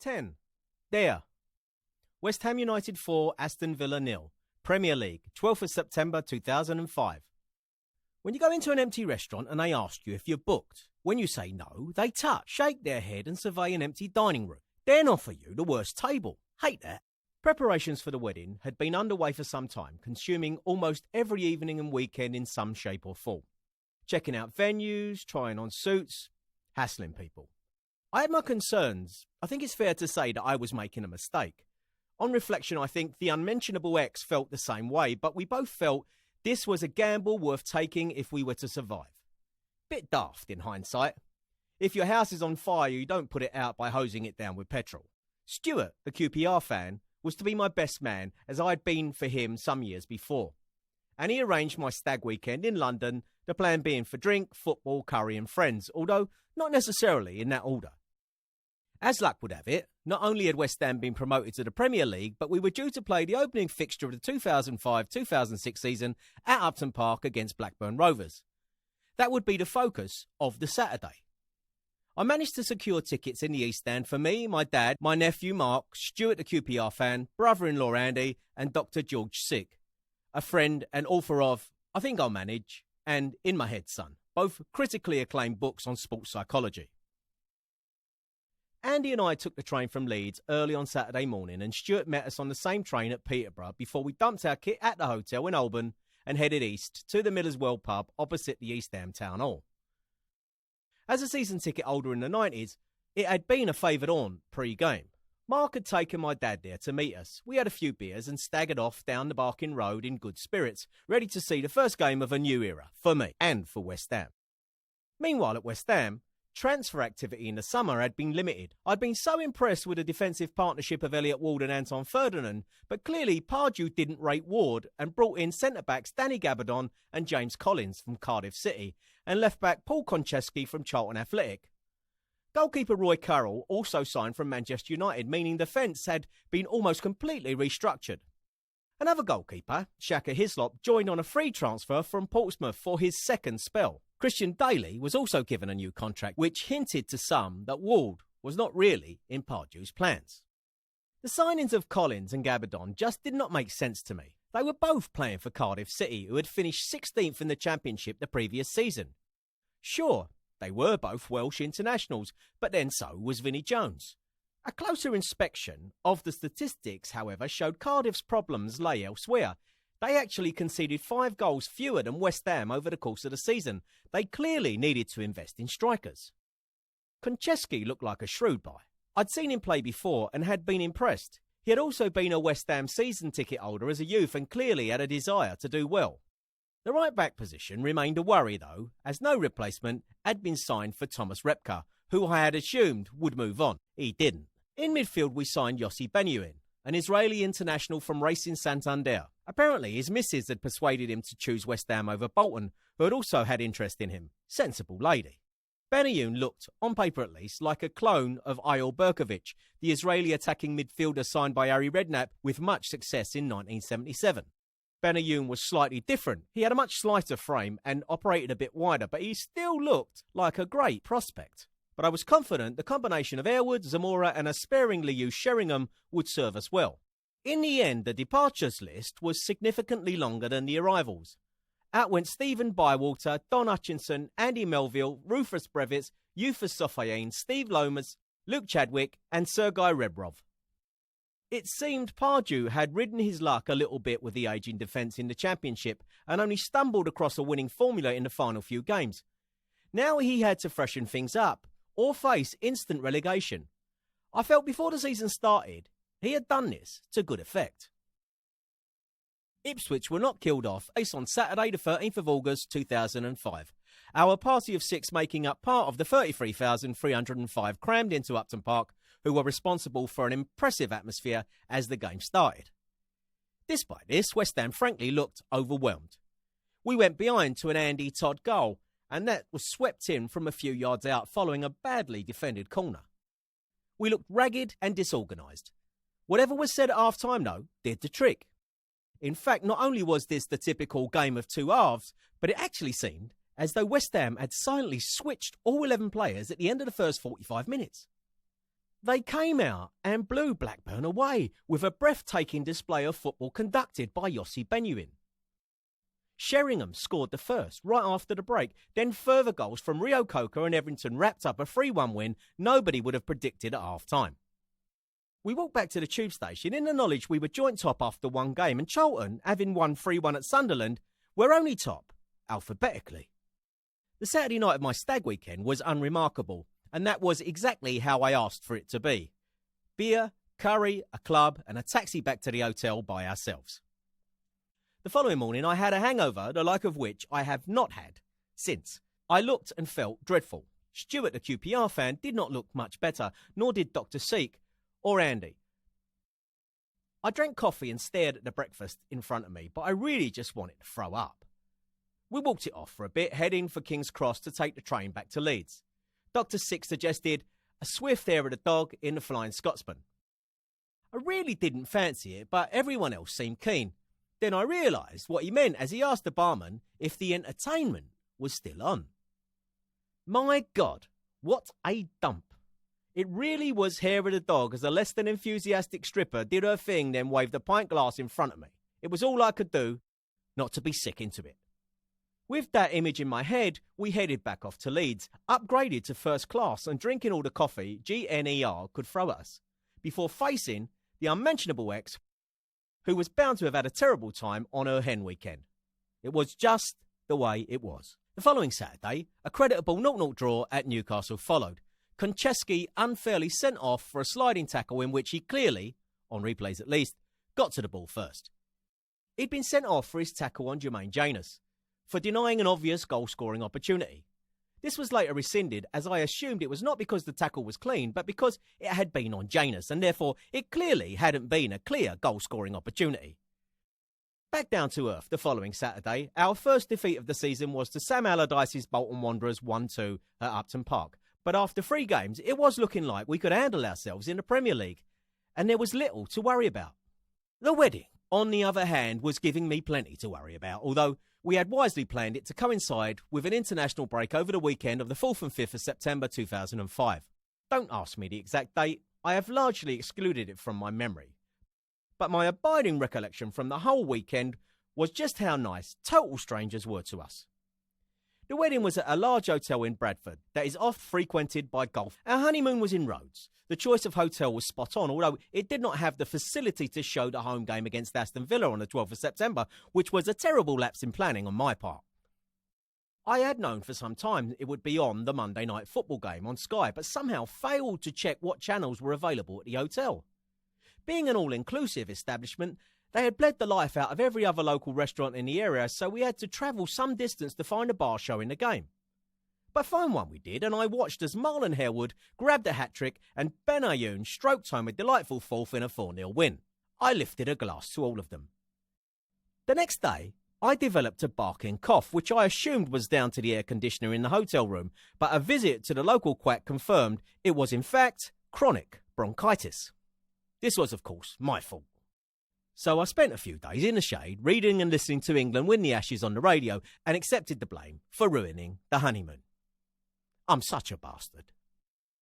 10. There. West Ham United 4, Aston Villa 0. Premier League, 12th of September 2005. When you go into an empty restaurant and they ask you if you're booked, when you say no, they touch, shake their head and survey an empty dining room. Then offer you the worst table. Hate that. Preparations for the wedding had been underway for some time, consuming almost every evening and weekend in some shape or form. Checking out venues, trying on suits, hassling people. I had my concerns. I think it's fair to say that I was making a mistake. On reflection, I think the unmentionable ex felt the same way, but we both felt this was a gamble worth taking if we were to survive. Bit daft in hindsight. If your house is on fire, you don't put it out by hosing it down with petrol. Stuart, the QPR fan, was to be my best man, as I had been for him some years before. And he arranged my stag weekend in London, the plan being for drink, football, curry and friends, although not necessarily in that order. As luck would have it, not only had West Ham been promoted to the Premier League, but we were due to play the opening fixture of the 2005-2006 season at Upton Park against Blackburn Rovers. That would be the focus of the Saturday. I managed to secure tickets in the East Stand for me, my dad, my nephew Mark, Stuart the QPR fan, brother-in-law Andy, and Dr. George Sick, a friend and author of I Think I'll Manage and In My Head Son, both critically acclaimed books on sports psychology. Andy and I took the train from Leeds early on Saturday morning, and Stuart met us on the same train at Peterborough before we dumped our kit at the hotel in Holborn and headed east to the Millers Well pub opposite the East Ham Town Hall. As a season ticket holder in the 90s, it had been a favoured on pre-game. Mark had taken my dad there to meet us. We had a few beers and staggered off down the Barking Road in good spirits, ready to see the first game of a new era, for me and for West Ham. Meanwhile at West Ham, transfer activity in the summer had been limited. I'd been so impressed with the defensive partnership of Elliot Ward and Anton Ferdinand, but clearly Pardew didn't rate Ward and brought in centre-backs Danny Gabardon and James Collins from Cardiff City, and left-back Paul Konchesky from Charlton Athletic. Goalkeeper Roy Carroll also signed from Manchester United, meaning defence had been almost completely restructured. Another goalkeeper, Shaka Hislop, joined on a free transfer from Portsmouth for his second spell. Christian Daly was also given a new contract, which hinted to some that Ward was not really in Pardew's plans. The signings of Collins and Gabardon just did not make sense to me. They were both playing for Cardiff City, who had finished 16th in the Championship the previous season. Sure, they were both Welsh internationals, but then so was Vinnie Jones. A closer inspection of the statistics, however, showed Cardiff's problems lay elsewhere. They actually conceded 5 goals fewer than West Ham over the course of the season. They clearly needed to invest in strikers. Konchesky looked like a shrewd buy. I'd seen him play before and had been impressed. He had also been a West Ham season ticket holder as a youth and clearly had a desire to do well. The right-back position remained a worry though, as no replacement had been signed for Thomas Repka, who I had assumed would move on. He didn't. In midfield we signed Yossi Benyuin, an Israeli international from Racing Santander. Apparently his missus had persuaded him to choose West Ham over Bolton, who had also had interest in him. Sensible lady. Benyuin looked, on paper at least, like a clone of Ayol Berkovic, the Israeli attacking midfielder signed by Harry Redknapp with much success in 1977. Benyuin was slightly different. He had a much slighter frame and operated a bit wider, but he still looked like a great prospect. But I was confident the combination of Airwood, Zamora and a sparingly used Sheringham would serve us well. In the end, the departures list was significantly longer than the arrivals. Out went Stephen Bywater, Don Hutchinson, Andy Melville, Rufus Brevitz, Eufus Sofiane, Steve Lomas, Luke Chadwick and Sergei Rebrov. It seemed Pardew had ridden his luck a little bit with the ageing defence in the Championship and only stumbled across a winning formula in the final few games. Now he had to freshen things up or face instant relegation. I felt before the season started, he had done this to good effect. Ipswich were not killed off ace on Saturday the 13th of August 2005. Our party of 6 making up part of the 33,305 crammed into Upton Park who were responsible for an impressive atmosphere as the game started. Despite this, West Ham frankly looked overwhelmed. We went behind to an Andy Todd goal and that was swept in from a few yards out following a badly defended corner. We looked ragged and disorganised. Whatever was said at half-time, though, did the trick. In fact, not only was this the typical game of two halves, but it actually seemed as though West Ham had silently switched all 11 players at the end of the first 45 minutes. They came out and blew Blackburn away with a breathtaking display of football conducted by Yossi Benuin. Sheringham scored the first right after the break, then further goals from Rio Coker and Everton wrapped up a 3-1 win nobody would have predicted at half-time. We walked back to the tube station in the knowledge we were joint top after one game, and Charlton, having won 3-1 at Sunderland, were only top, alphabetically. The Saturday night of my stag weekend was unremarkable, and that was exactly how I asked for it to be. Beer, curry, a club, and a taxi back to the hotel by ourselves. The following morning I had a hangover, the like of which I have not had since. I looked and felt dreadful. Stuart, the QPR fan, did not look much better, nor did Dr. Seek or Andy. I drank coffee and stared at the breakfast in front of me, but I really just wanted to throw up. We walked it off for a bit, heading for King's Cross to take the train back to Leeds. Dr. Six suggested a swift air of the dog in the Flying Scotsman. I really didn't fancy it, but everyone else seemed keen. Then I realised what he meant as he asked the barman if the entertainment was still on. My God, what a dump. It really was hair of the dog as a less than enthusiastic stripper did her thing, then waved a pint glass in front of me. It was all I could do not to be sick into it. With that image in my head, we headed back off to Leeds, upgraded to first class and drinking all the coffee GNER could throw at us, before facing the unmentionable ex who was bound to have had a terrible time on her hen weekend. It was just the way it was. The following Saturday, a creditable 0-0 draw at Newcastle followed. Konchesky unfairly sent off for a sliding tackle in which he clearly, on replays at least, got to the ball first. He'd been sent off for his tackle on Jermaine Janus, for denying an obvious goal-scoring opportunity. This was later rescinded, as I assumed it was not because the tackle was clean, but because it had been on Janus, and therefore it clearly hadn't been a clear goal-scoring opportunity. Back down to earth the following Saturday, our first defeat of the season was to Sam Allardyce's Bolton Wanderers 1-2 at Upton Park. But after 3 games, it was looking like we could handle ourselves in the Premier League, and there was little to worry about. The wedding, on the other hand, was giving me plenty to worry about, although we had wisely planned it to coincide with an international break over the weekend of the 4th and 5th of September 2005. Don't ask me the exact date, I have largely excluded it from my memory. But my abiding recollection from the whole weekend was just how nice total strangers were to us. The wedding was at a large hotel in Bradford that is oft frequented by golf. Our honeymoon was in Rhodes. The choice of hotel was spot on, although it did not have the facility to show the home game against Aston Villa on the 12th of September, which was a terrible lapse in planning on my part. I had known for some time it would be on the Monday night football game on Sky, but somehow failed to check what channels were available at the hotel. Being an all-inclusive establishment, they had bled the life out of every other local restaurant in the area, so we had to travel some distance to find a bar showing the game. But find one we did, and I watched as Marlon Harewood grabbed a hat-trick and Ben Ayoun stroked home a delightful 4th in a 4-0 win. I lifted a glass to all of them. The next day, I developed a barking cough, which I assumed was down to the air conditioner in the hotel room, but a visit to the local quack confirmed it was in fact chronic bronchitis. This was, of course, my fault. So I spent a few days in the shade, reading and listening to England win the Ashes on the radio, and accepted the blame for ruining the honeymoon. I'm such a bastard.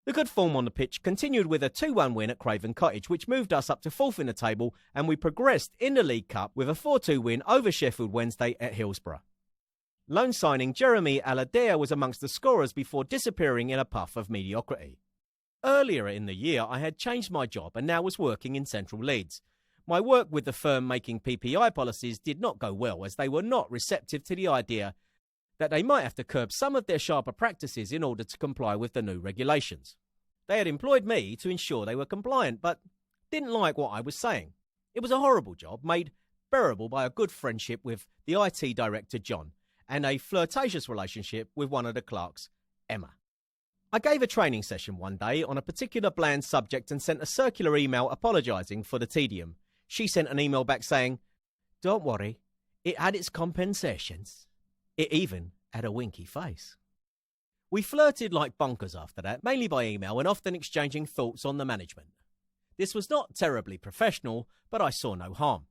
The good form on the pitch continued with a 2-1 win at Craven Cottage, which moved us up to 4th in the table, and we progressed in the League Cup with a 4-2 win over Sheffield Wednesday at Hillsborough. Loan signing Jeremy Aladea was amongst the scorers before disappearing in a puff of mediocrity. Earlier in the year, I had changed my job and now was working in central Leeds. My work with the firm making PPI policies did not go well, as they were not receptive to the idea that they might have to curb some of their sharper practices in order to comply with the new regulations. They had employed me to ensure they were compliant, but didn't like what I was saying. It was a horrible job, made bearable by a good friendship with the IT director, John, and a flirtatious relationship with one of the clerks, Emma. I gave a training session one day on a particular bland subject and sent a circular email apologising for the tedium. She sent an email back saying, "Don't worry, it had its compensations." It even had a winky face. We flirted like bonkers after that, mainly by email and often exchanging thoughts on the management. This was not terribly professional, but I saw no harm.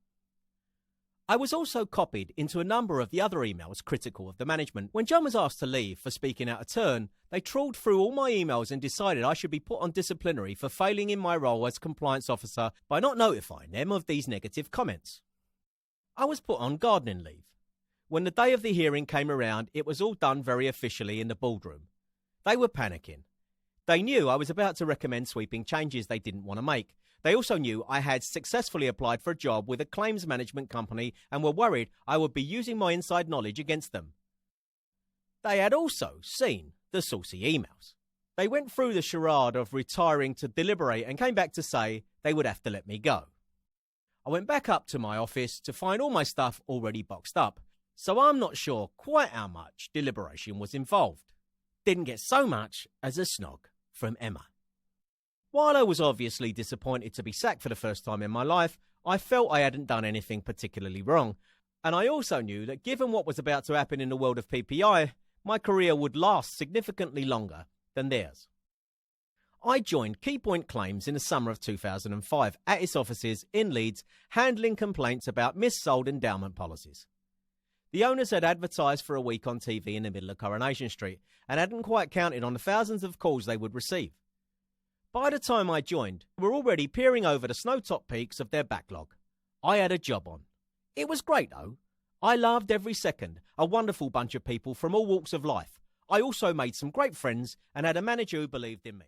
I was also copied into a number of the other emails critical of the management. When John was asked to leave for speaking out of turn, they trawled through all my emails and decided I should be put on disciplinary for failing in my role as compliance officer by not notifying them of these negative comments. I was put on gardening leave. When the day of the hearing came around, it was all done very officially in the boardroom. They were panicking. They knew I was about to recommend sweeping changes they didn't want to make. They also knew I had successfully applied for a job with a claims management company and were worried I would be using my inside knowledge against them. They had also seen the saucy emails. They went through the charade of retiring to deliberate and came back to say they would have to let me go. I went back up to my office to find all my stuff already boxed up, so I'm not sure quite how much deliberation was involved. Didn't get so much as a snog from Emma. While I was obviously disappointed to be sacked for the first time in my life, I felt I hadn't done anything particularly wrong, and I also knew that given what was about to happen in the world of PPI, my career would last significantly longer than theirs. I joined Keypoint Claims in the summer of 2005 at its offices in Leeds, handling complaints about mis-sold endowment policies. The owners had advertised for a week on TV in the middle of Coronation Street and hadn't quite counted on the thousands of calls they would receive. By the time I joined, we were already peering over the snow-topped peaks of their backlog. I had a job on. It was great, though. I loved every second, a wonderful bunch of people from all walks of life. I also made some great friends and had a manager who believed in me.